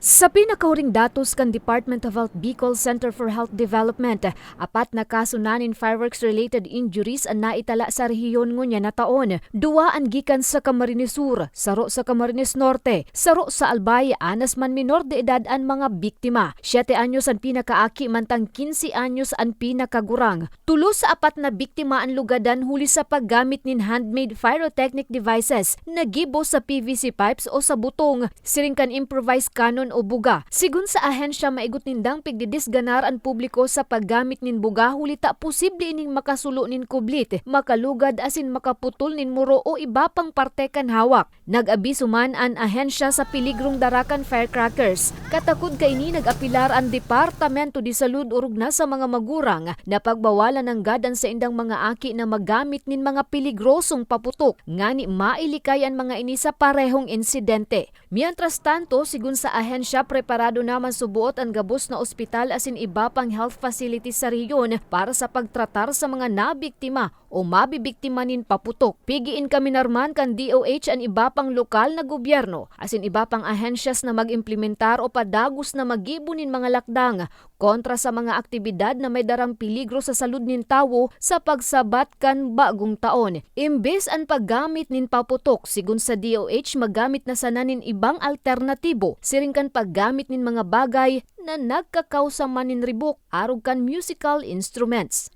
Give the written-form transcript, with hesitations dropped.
Sa pinakahuring datos kan Department of Health Bicol Center for Health Development, apat na kaso nanin fireworks-related injuries ang naitala sa rehiyon ngunya na taon. Dua ang gikan sa Camarines Sur, saro sa Camarines Norte, saro sa Albay, anas man minor de edad ang mga biktima. 7 anyos ang pinakaaki mantang 15 anyos ang pinakagurang. Tulo sa apat na biktima ang lugadan huli sa paggamit nin handmade pyrotechnic devices na gibo sa PVC pipes o sa butong, siringkan improvised cannon o buga. Sigun sa ahensya, maigot nindang pigdidisganar ang publiko sa paggamit nin buga hulita posible ining makasulo nin kublit, makalugad asin makaputol nin muro o iba pang parte kan hawak. Nag-abiso man ang ahensya sa piligrong darakan firecrackers. Katakod kay ini nag-apilar ang Departamento de Salud urog na sa mga magurang na pagbawalan ng gadan sa indang mga aki na magamit nin mga piligrosong paputok. Ngani mailikay ang mga ini sa parehong insidente. Mientras tanto, sigun sa ahensya, preparado naman subuot ang gabos na ospital asin iba pang health facilities sa rehiyon para sa pagtratar sa mga nabiktima o mabibiktima nin paputok. Pigiin kami narman kan DOH ang iba pang lokal na gobyerno asin iba pang ahensyas na mag-implementar o padagos na magibo nin mga lakdang kontra sa mga aktibidad na may darang peligro sa salud nin tawo sa pagsabat kan bagong taon. Imbes ang paggamit nin paputok, sigun sa DOH magamit na sana nin ibang alternatibo, siring kan paggamit nin mga bagay na nagkakausa man nin ribok arog kan musical instruments.